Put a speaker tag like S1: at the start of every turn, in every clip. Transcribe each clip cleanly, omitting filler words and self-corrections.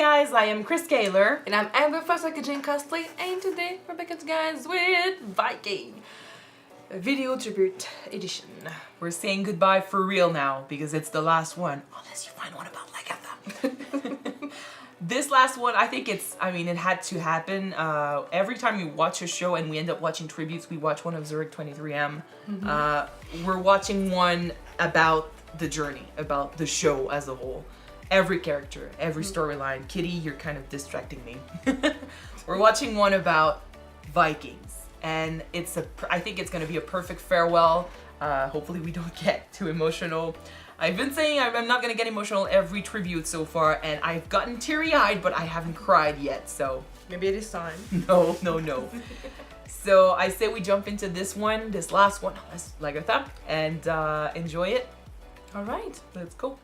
S1: guys, I am Chris Kaler.
S2: And I'm Amber Professor Kyuujin Cosplay, and today we're back at you guys with Viking Video Tribute Edition.
S1: We're saying goodbye for real now because it's the last one. Unless you find one about Lagatha. This last one, I think it had to happen. Every time we watch a show and we end up watching tributes, we watch one of Zurich 23M. We're watching one about the journey, about the show as a whole. Every character, every storyline. Kitty, you're kind of distracting me. We're watching one about Vikings, and I think it's going to be a perfect farewell. Hopefully we don't get too emotional. I've been saying I'm not going to get emotional every tribute so far, and I've gotten teary-eyed, but I haven't cried yet, so...
S2: Maybe it is time.
S1: No. So I say we jump into this last one, Lagatha, and enjoy it. All right, let's go.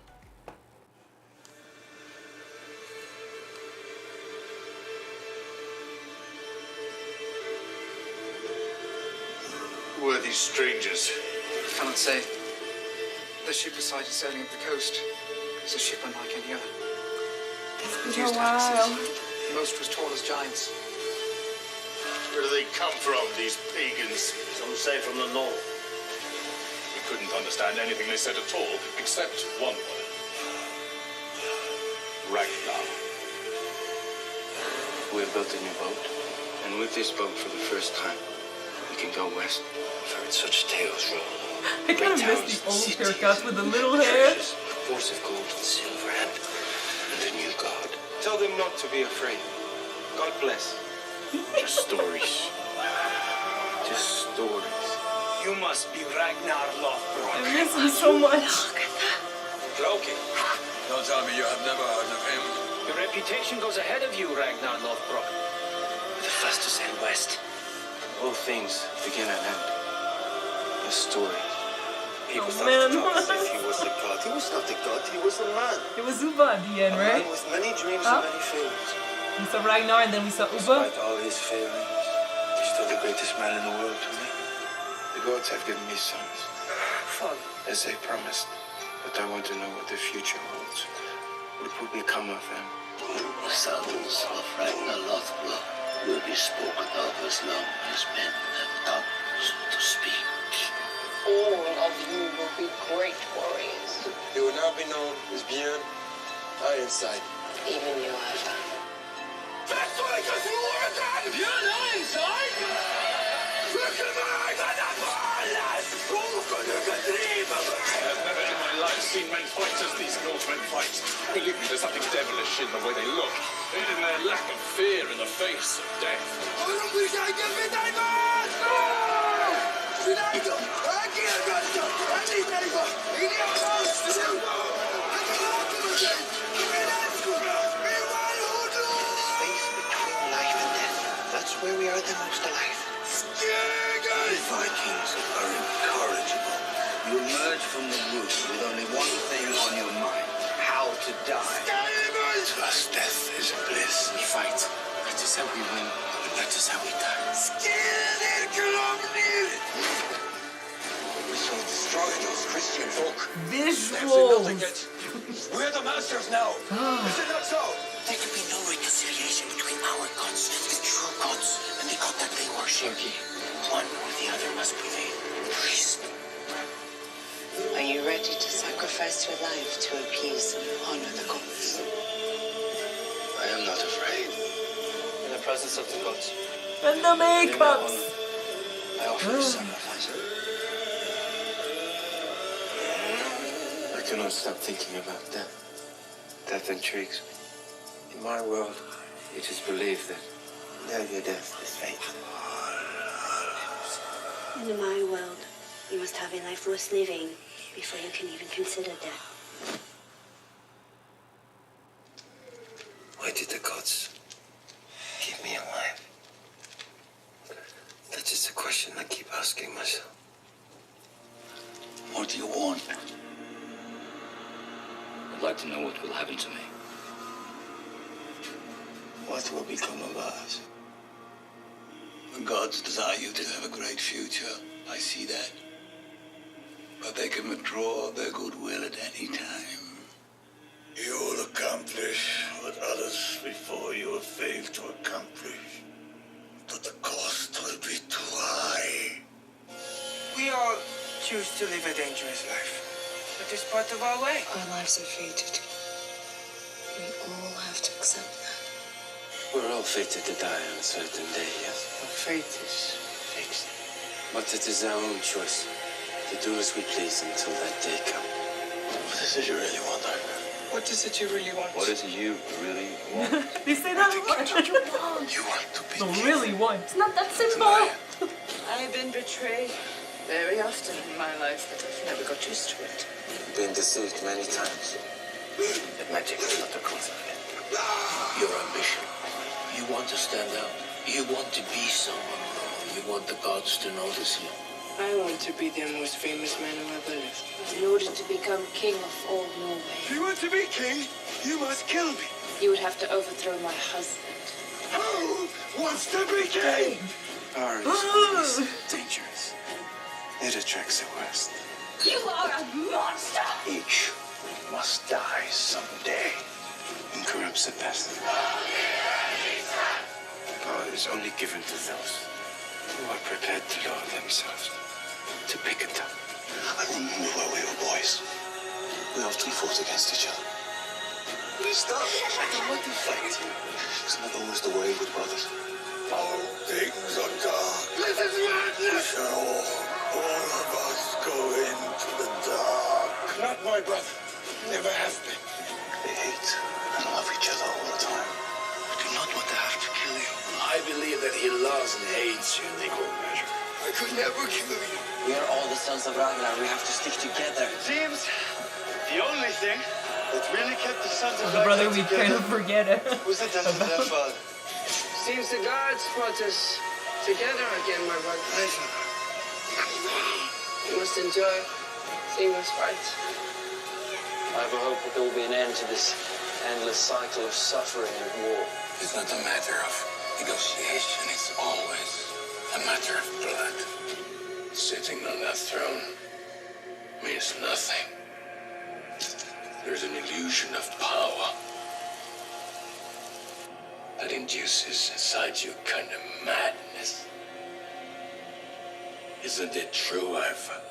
S3: Who are these strangers?
S4: I cannot say. The ship decided sailing up the coast. It's a ship unlike any other.
S2: It's been a while.
S4: Most was tall as giants.
S3: Where do they come from, these pagans?
S5: Some say from the north.
S3: We couldn't understand anything they said at all, except one word. Ragnar.
S6: We have built a new boat, and with this boat, for the first time, we can go west.
S5: I've heard such tales roll.
S1: I kind of miss the old haircuts with the little hair.
S5: A force of gold and silver and a new god.
S6: Tell them not to be afraid. God bless.
S3: Just stories.
S6: Just stories.
S5: You must be Ragnar Lothbrok.
S1: I miss him so much.
S5: Loki.
S7: Don't tell me you have never heard of him.
S5: Your reputation goes ahead of you, Ragnar Lothbrok. The first to sail west.
S6: All things begin and end. A story.
S5: People
S1: man.
S5: started to talk as if he was the god. He was not the god, he was a man.
S1: It was Uba at the end,
S5: A
S1: right?
S5: man with many dreams
S1: Huh?
S5: and many fears.
S1: We saw Ragnar and then we saw Uba.
S5: Despite all his failings, he's still the greatest man in the world to me.
S6: The gods have given me sons,
S5: Fun.
S6: as they promised. But I want to know what the future holds. What will become of them?
S5: The sons of Ragnar Lothbrok will be spoken of as long as men have tongues to speak.
S8: All of you will be great warriors.
S7: You will now be known as Björn Ironside.
S8: Even you, Eva.
S3: I've never in my life seen men fight as these Northmen fight. Believe me, there's something devilish in the way they look, and in their lack of fear in the face of death.
S5: Space between life and death. That's where we are the most alive. The Vikings are incorrigible. You emerge from the woods with only one thing on your mind. How to die. To us, death is a bliss.
S6: We fight. That is how we win. And that is how we die.
S5: We shall destroy those Christian folk.
S1: Visuals.
S7: We're the masters now. Is it not so?
S5: There can be no reconciliation between our gods, the true gods, and the god that they worship. One or the other must prevail. Priest.
S8: Are you ready to sacrifice your life to appease and honor the gods?
S5: I am not afraid.
S6: In the presence of the gods.
S1: And the makeups.
S5: I offer the sacrifice.
S6: I cannot stop thinking about death. Death intrigues me. In my world, it is believed that your death is fate.
S8: In my world, you must have a life worth living before you can even consider death.
S5: Why did the gods keep me alive? That is the question I keep asking myself. What do you want?
S9: I'd like to know what will happen to me.
S5: What will become of us? The gods desire you to have a great future. I see that. But they can withdraw their goodwill at any time. You will accomplish what others before you have failed to accomplish. But the cost will be too high.
S6: We all choose to live a dangerous life. It is part of our way.
S8: Our lives are fated. We all have to accept that.
S6: We're all fated to die on a certain day, yes? Our fate is fixed. But it is our own choice to do as we please until that day comes.
S5: What is it you really want, Ivan?
S6: What is it you really want?
S7: What is it you really want?
S1: They say that a lot.
S5: You want to be
S1: No, really want.
S2: It's not that simple.
S8: I have been betrayed very often in my life, but I've never got used to it.
S6: Been deceived many times.
S5: But magic is not the cause of it. Your ambition. You want to stand out. You want to be someone. You want the gods to notice you.
S6: I want to be the most famous man who ever lived.
S8: In order to become king of all Norway,
S5: If you want to be king, you must kill me.
S8: you would have to overthrow my husband.
S5: Who wants to be king?
S6: Power is dangerous. It attracts the worst.
S8: You are a monster!
S5: Each must die someday.
S6: And corrupts the best. Power is only given to those who are prepared to lower themselves, to pick it up.
S5: I remember when we were boys. We often fought against each other. Stop! I don't want to fight. Isn't that almost the way with brothers? All things are dark. This is madness! All of us go into the dark.
S6: Not my brother. Never have been.
S5: They hate and love each other all the time. I do not want to have to kill you.
S3: I believe that he loves and hates you in equal measure.
S5: I could never kill you.
S6: We are all the sons of Ragnar. We have to stick together.
S7: Seems the only thing that really kept the sons of
S1: The brother
S7: Ragnar
S1: we kind
S7: together
S1: of forget it.
S7: was the death of their father.
S6: Seems the gods brought us together again, my brother. You must enjoy seeing us fight. I have a hope that there will be an end to this endless cycle of suffering and war.
S5: It's not a matter of negotiation. It's always a matter of blood. Sitting on that throne means nothing. There's an illusion of power that induces inside you a kind of madness. Isn't it true, Ivan?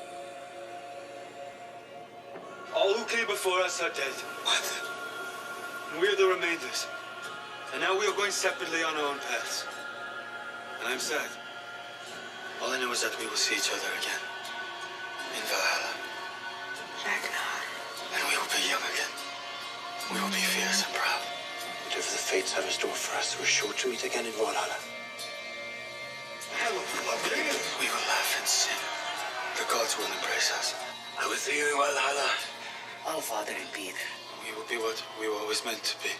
S7: All who came before us are dead.
S5: What?
S7: And we are the remainders. And now we are going separately on our own paths. And I'm sad. All I know is that we will see each other again. In Valhalla.
S6: Ragnar.
S7: And we will be young again. We will be fierce and proud.
S5: Whatever the fates have in store for us, we're sure to meet again in Valhalla.
S7: We will laugh and sing. The gods will embrace us.
S5: I will see you in Valhalla.
S6: All father indeed.
S7: We will be what we were always meant to be.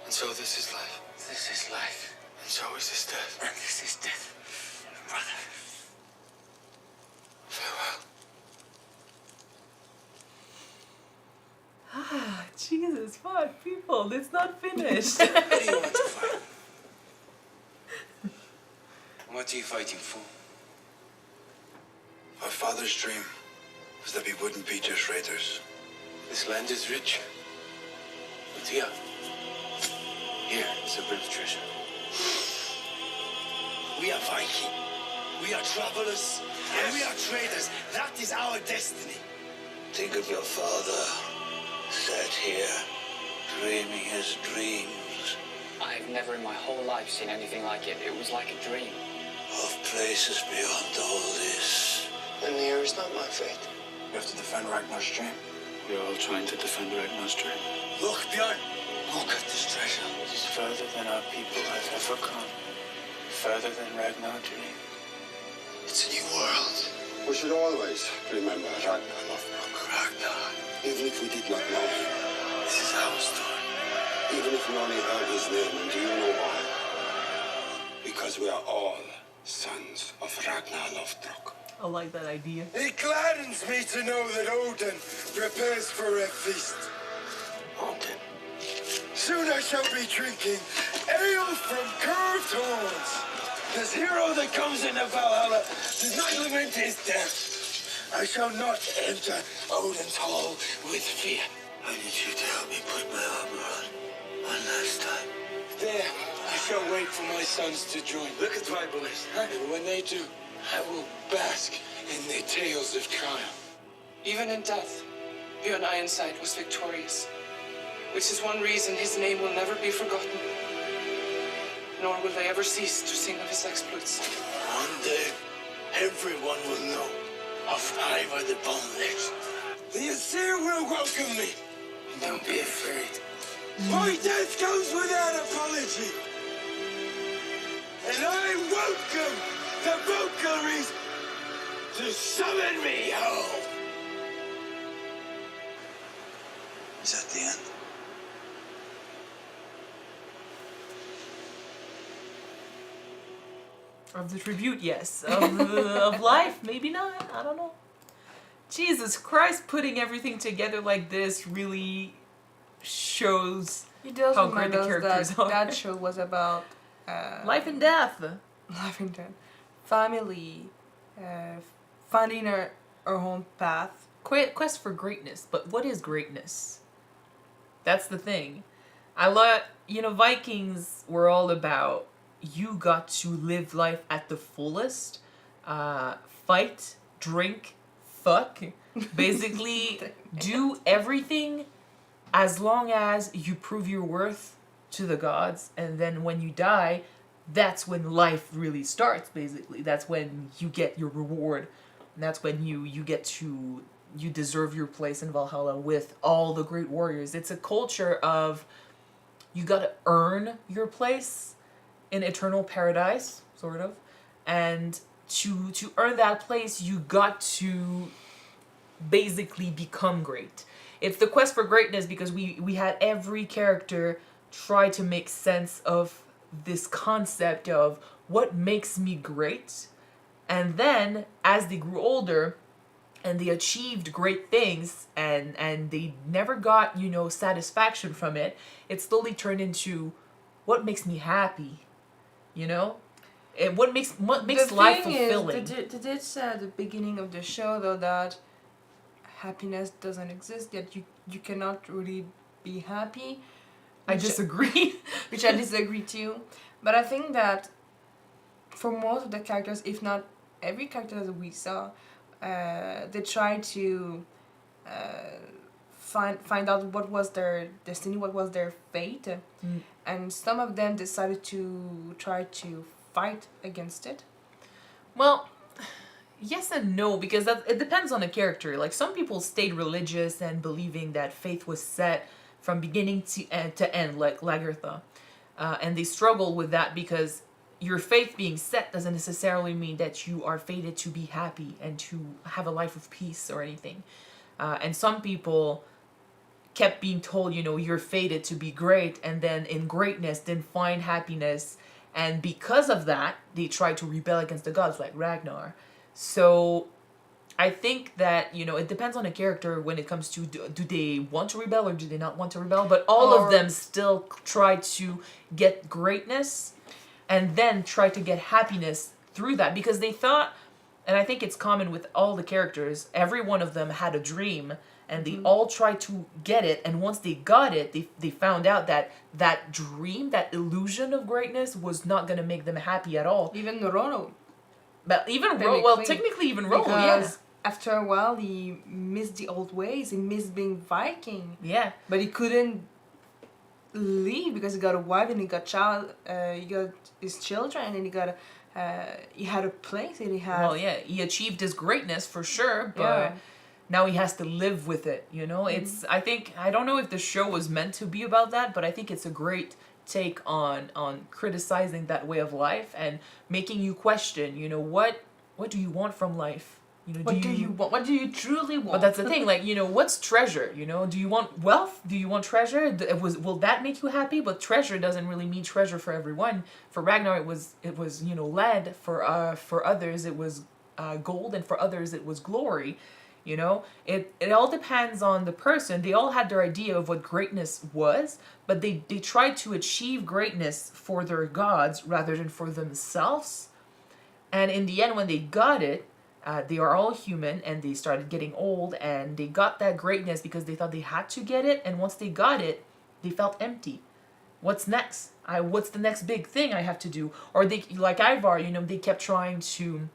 S7: And so this is life.
S6: This is life.
S7: And so is this death.
S6: And this is death. Brother.
S7: Farewell.
S1: Ah, Jesus, fuck, people, it's not finished.
S6: What do you want to fight? What are you fighting for?
S5: Our father's dream was that we wouldn't be just raiders. This land is rich. But here is a bit of treasure.
S10: We are Viking. We are travelers. And we are traders. That is our destiny.
S5: Think of your father, sat here, dreaming his dreams
S11: I've never in my whole life seen anything like it. It was like a dream.
S5: of places beyond all this.
S6: And here is not my fate.
S5: We have to defend Ragnar's dream.
S7: We are all trying to defend Ragnar's dream.
S10: Look, Bjorn.
S6: Look at this treasure.
S7: It is further than our people have ever come. Further than Ragnar dreamed.
S6: It's a new world.
S5: We should always remember Ragnar Lothbrok.
S6: Ragnar.
S5: Even if we did not know him.
S6: This is our story.
S5: Even if we only heard his name, and do you know why? Because we are all sons of Ragnar Lothbrok.
S1: I like that idea.
S10: It gladdens me to know that Odin prepares for a feast.
S5: Odin.
S10: Soon I shall be drinking ale from curved horns. This hero that comes into Valhalla does not lament his death. I shall not enter Odin's hall with fear. I need you to help me put my armor on. One last time. There, I shall wait for my sons to join. Look at my boys. And when they do, I will bask in their tales of triumph.
S12: Even in death, Bjorn Ironside was victorious, which is one reason his name will never be forgotten, nor will they ever cease to sing of his exploits.
S10: One day, everyone will know of Ivar the Boneless. The Asir will welcome me. And don't be afraid. My death comes without apology. And I welcome the Valkyries to summon me home. Is that the end?
S1: Of the tribute, yes. Of life, maybe not. I don't know. Jesus Christ, putting everything together like this really shows
S2: It does
S1: how great
S2: remind
S1: the
S2: us
S1: characters
S2: that
S1: are.
S2: that show was about
S1: Life and death.
S2: life and death, family, finding our own path.
S1: Quest for greatness. But what is greatness? That's the thing. I love, Vikings were all about you got to live life at the fullest. Fight, drink, fuck. Basically, do everything as long as you prove your worth to the gods. And then when you die, that's when life really starts, basically. That's when you get your reward. And that's when you deserve your place in Valhalla with all the great warriors. It's a culture of you gotta earn your place in eternal paradise, sort of. And to earn that place, you got to basically become great. It's the quest for greatness because we had every character try to make sense of this concept of what makes me great. And then as they grew older and they achieved great things and they never got, satisfaction from it, it slowly turned into what makes me happy, what makes life fulfilling.
S2: They did say at the beginning of the show though that happiness doesn't exist, yet you cannot really be happy.
S1: I disagree.
S2: Which I disagree too. But I think that for most of the characters, if not every character that we saw, they tried to find out what was their destiny, what was their fate. And some of them decided to try to fight against it.
S1: Well, yes and no, because it depends on the character. Like, some people stayed religious and believing that faith was set from beginning to end, like Lagertha. And they struggle with that because your faith being set doesn't necessarily mean that you are fated to be happy and to have a life of peace or anything. And some people kept being told, you're fated to be great, and then in greatness didn't find happiness. And because of that, they tried to rebel against the gods, like Ragnar. So I think that, it depends on the character when it comes to do they want to rebel or do they not want to rebel. But all of them still try to get greatness and then try to get happiness through that. Because they thought, and I think it's common with all the characters, every one of them had a dream. And they all tried to get it. And once they got it, they found out that dream, that illusion of greatness was not going to make them happy at all.
S2: Even Roro.
S1: But even Roro, technically even Roro,
S2: because after a while he missed the old ways. He missed being Viking.
S1: Yeah.
S2: But he couldn't leave because he got a wife and he got he got his children and he had a place and he had...
S1: Well, yeah, he achieved his greatness for sure, but now he has to live with it, It's, I don't know if the show was meant to be about that, but I think it's a great take on criticizing that way of life and making you question, what do you want from life?
S2: What do you want? What do you truly want?
S1: But that's the thing, like, what's treasure? Do you want wealth? Do you want treasure? Will that make you happy? But treasure doesn't really mean treasure for everyone. For Ragnar, it was lead. For others, it was gold, and for others, it was glory. It all depends on the person. They all had their idea of what greatness was, but they tried to achieve greatness for their gods rather than for themselves. And in the end, when they got it, They are all human, and they started getting old, and they got that greatness because they thought they had to get it, and once they got it, they felt empty. What's next? What's the next big thing I have to do? Or they, like Ivar, they kept trying to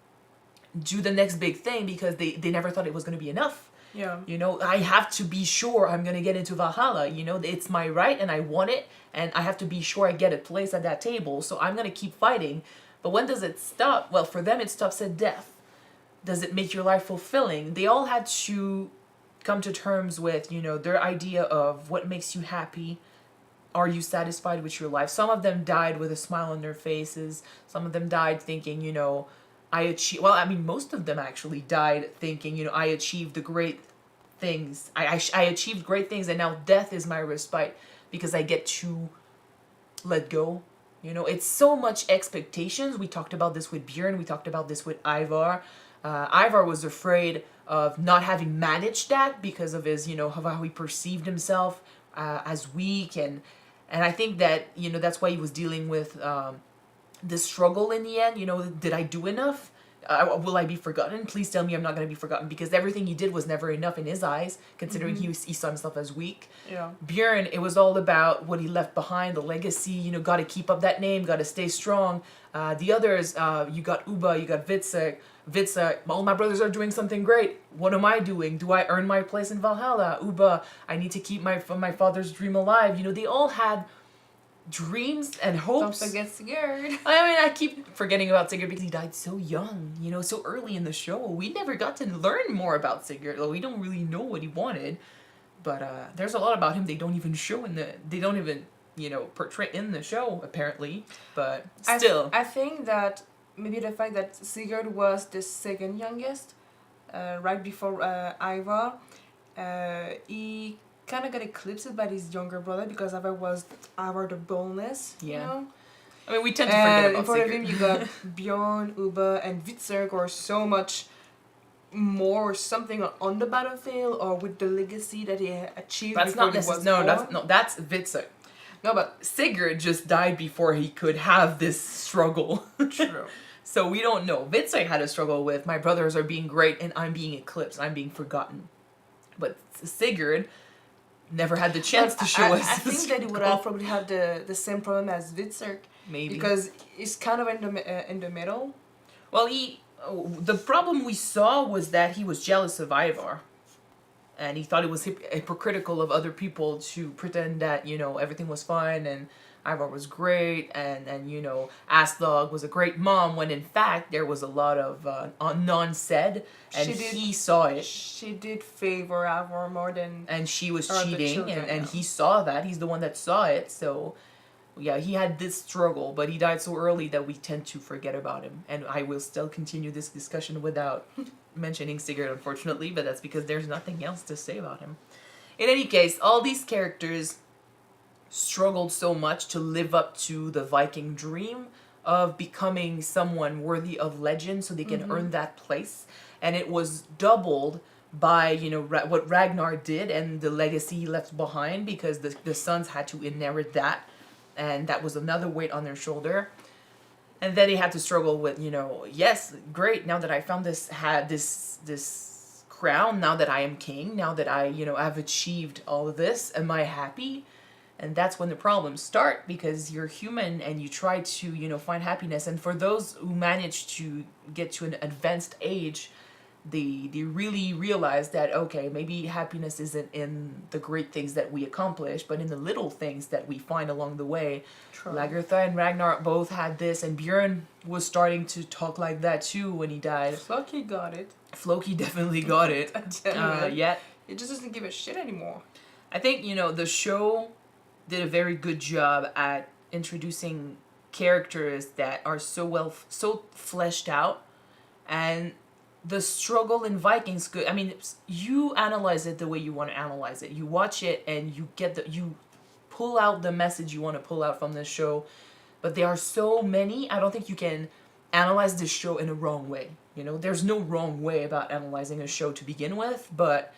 S1: do the next big thing because they never thought it was going to be enough.
S2: Yeah.
S1: I have to be sure I'm going to get into Valhalla. It's my right and I want it, and I have to be sure I get a place at that table. So I'm going to keep fighting. But when does it stop? Well, for them, it stops at death. Does it make your life fulfilling? They all had to come to terms with, their idea of what makes you happy. Are you satisfied with your life? Some of them died with a smile on their faces. Some of them died thinking, I achieved... Well, I mean, most of them actually died thinking, I achieved the great things. I achieved great things, and now death is my respite because I get to let go. It's so much expectations. We talked about this with Björn. We talked about this with Ivar. Ivar was afraid of not having managed that because of his, of how he perceived himself as weak, and I think that that's why he was dealing with this struggle in the end. Did I do enough? Will I be forgotten? Please tell me I'm not going to be forgotten, because everything he did was never enough in his eyes, considering he saw himself as weak.
S2: Yeah.
S1: Björn, it was all about what he left behind, the legacy. Got to keep up that name, got to stay strong. The others, you got Ubba, you got Vitsa. All my brothers are doing something great. What am I doing? Do I earn my place in Valhalla? Ubba, I need to keep my father's dream alive. They all had dreams and hopes.
S2: Don't forget Sigurd.
S1: I keep forgetting about Sigurd because he died so young, so early in the show. We never got to learn more about Sigurd. We don't really know what he wanted, but there's a lot about him they don't even show they don't even, portray in the show, apparently, but still.
S2: I think that maybe the fact that Sigurd was the second youngest, right before Ivar, he kind of got eclipsed by his younger brother because Ivar the boldness,
S1: Yeah. I mean, we tend to forget about
S2: in front
S1: Sigurd.
S2: of him, you got Bjorn, Ubba, and Vitserk, or so much more, something on the battlefield or with the legacy that he achieved.
S1: That's
S2: before
S1: not
S2: he was
S1: necessarily.
S2: born.
S1: That's Vitsa.
S2: No, but
S1: Sigurd just died before he could have this struggle.
S2: true.
S1: So we don't know. Vitsa had a struggle with my brothers are being great and I'm being eclipsed. I'm being forgotten. But Sigurd never had the chance to show us.
S2: I think that he would have probably had the same problem as Vitserk.
S1: Maybe.
S2: Because he's kind of in the middle.
S1: Well, the problem we saw was that he was jealous of Ivar. And he thought it was hypocritical of other people to pretend that, everything was fine and Ivar was great and Aslog was a great mom, when in fact there was a lot of non-said, and he saw it.
S2: She did favor Ivar more than...
S1: And she was
S2: other
S1: cheating,
S2: children,
S1: and he saw that. He's the one that saw it, so... Yeah, he had this struggle, but he died so early that we tend to forget about him. And I will still continue this discussion without mentioning Sigurd, unfortunately, but that's because there's nothing else to say about him. In any case, all these characters struggled so much to live up to the Viking dream of becoming someone worthy of legend so they can earn that place. And it was doubled by, what Ragnar did and the legacy he left behind, because the sons had to inherit that. And that was another weight on their shoulder. And then they had to struggle with, yes, great, now that I found this crown, now that I am king, now that I've achieved all of this, am I happy? And that's when the problems start, because you're human and you try to, find happiness. And for those who manage to get to an advanced age, they really realize that, okay, maybe happiness isn't in the great things that we accomplish, but in the little things that we find along the way.
S2: True.
S1: Lagertha and Ragnar both had this, and Björn was starting to talk like that too when he died.
S2: Floki got it.
S1: Floki definitely got it. Yeah.
S2: He just doesn't give a shit anymore.
S1: I think, the show did a very good job at introducing characters that are so fleshed out, and the struggle in Vikings, you analyze it the way you want to analyze it. You watch it and you pull out the message you want to pull out from this show. But there are so many, I don't think you can analyze this show in a wrong way. There's no wrong way about analyzing a show to begin with, but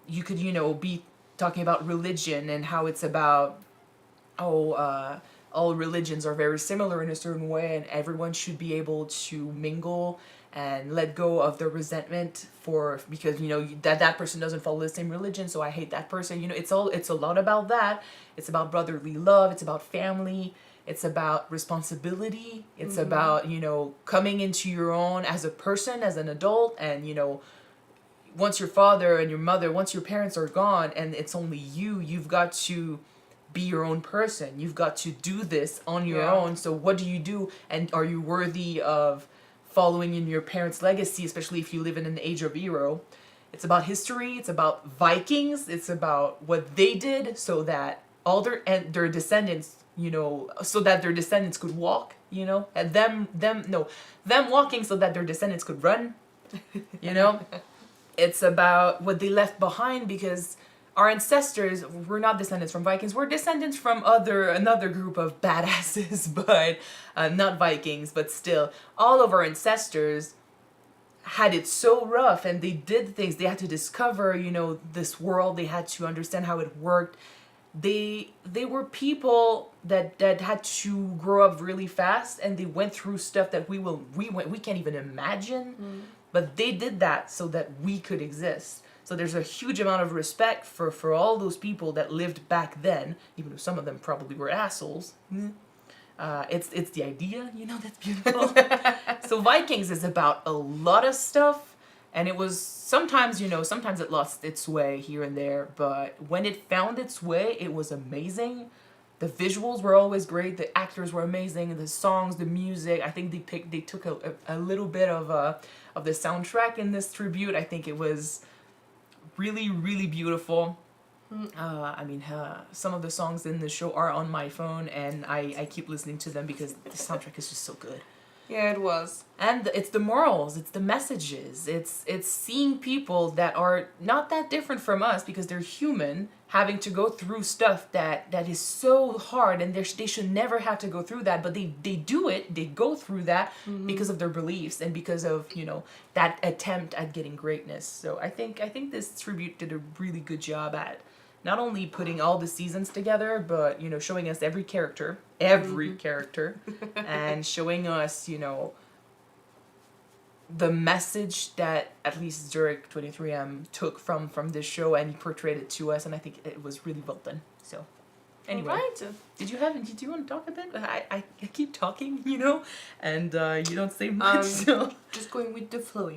S1: you could, be talking about religion and how it's about, all religions are very similar in a certain way and everyone should be able to mingle and let go of the resentment because that person doesn't follow the same religion, so I hate that person. It's a lot about that. It's about brotherly love, it's about family, it's about responsibility, it's about coming into your own as a person, as an adult. And once your father and your mother, once your parents are gone and it's only you've got to be your own person. You've got to do this on your own. So what do you do, and are you worthy of following in your parents' legacy, especially if you live in an age of hero? It's about history, it's about Vikings, it's about what they did so that all their descendants, so that their descendants could walk, and them walking so that their descendants could run, It's about what they left behind, because our ancestors were not descendants from Vikings. We're descendants from another group of badasses, but not Vikings. But still, all of our ancestors had it so rough, and they did things. They had to discover, this world. They had to understand how it worked. They were people that had to grow up really fast, and they went through stuff that we can't even imagine. But they did that so that we could exist. So there's a huge amount of respect for all those people that lived back then, even though some of them probably were assholes. It's the idea, that's beautiful. So Vikings is about a lot of stuff, and it was sometimes it lost its way here and there, but when it found its way, it was amazing. The visuals were always great. The actors were amazing. The songs, the music. I think they took a little bit of the soundtrack in this tribute. I think it was really, really beautiful. Some of the songs in the show are on my phone, and I keep listening to them because the soundtrack is just so good.
S2: Yeah, it was. And
S1: it's the morals, it's the messages, it's seeing people that are not that different from us because they're human, having to go through stuff that is so hard, and they should never have to go through that, but they do it, they go through that because of their beliefs and because of, that attempt at getting greatness. So I think this tribute did a really good job at not only putting all the seasons together, but, showing us every character, and showing us, the message that at least Zurich 23M took from this show, and he portrayed it to us, and I think it was really well done. So, anyway,
S2: right.
S1: Did you want to talk a bit? I keep talking, and you don't say much. So
S2: just going with the flow,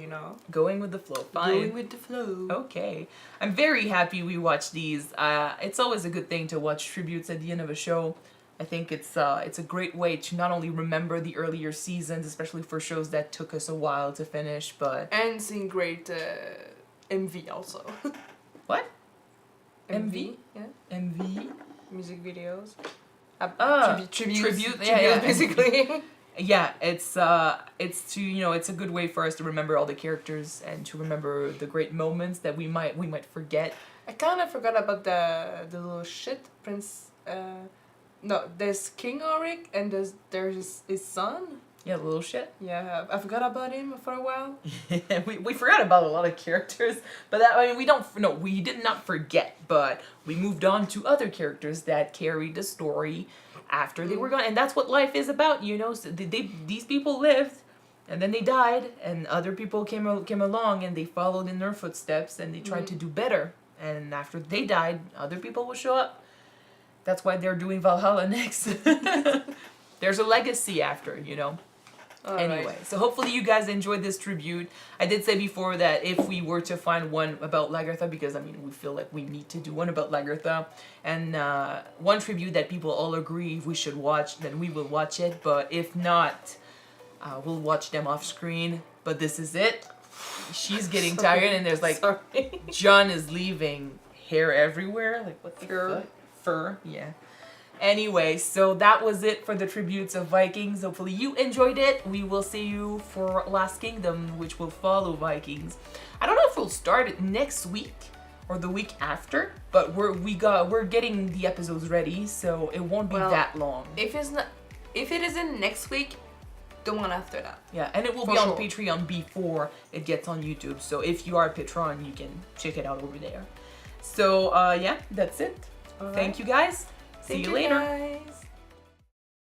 S1: Going with the flow. Fine.
S2: Going with the flow.
S1: Okay. I'm very happy we watched these. It's always a good thing to watch tributes at the end of a show. I think it's a great way to not only remember the earlier seasons, especially for shows that took us a while to finish,
S2: and seeing great MV also.
S1: What?
S2: MV? Yeah.
S1: MV?
S2: Music videos.
S1: Tribute,
S2: basically.
S1: Yeah, it's to it's a good way for us to remember all the characters and to remember the great moments that we might forget.
S2: I kind of forgot about the little shit Prince. No, there's King Auric and there's his son.
S1: Yeah, little shit.
S2: Yeah, I forgot about him for a while.
S1: we forgot about a lot of characters, but we did not forget, but we moved on to other characters that carried the story after they were gone, and that's what life is about, So these people lived, and then they died, and other people came along, and they followed in their footsteps, and they tried to do better, and after they died, other people will show up. That's why they're doing Valhalla next. There's a legacy after, Anyway, right. So hopefully you guys enjoyed this tribute. I did say before that if we were to find one about Lagertha, because we feel like we need to do one about Lagertha, and one tribute that people all agree we should watch, then we will watch it. But if not, we'll watch them off screen. But this is it. She's getting tired, and there's John is leaving hair everywhere. Like, what the fuck? Fur, yeah. Anyway, so that was it for the tributes of Vikings. Hopefully you enjoyed it. We will see you for Last Kingdom, which will follow Vikings. I don't know if we'll start it next week or the week after, but we're getting the episodes ready, so it won't be that long.
S2: If it isn't next week, the one after that.
S1: Yeah, and it will be on Patreon before it gets on YouTube. So if you are a patron, you can check it out over there. So yeah, that's it. Thank you guys. See you later.
S2: Guys.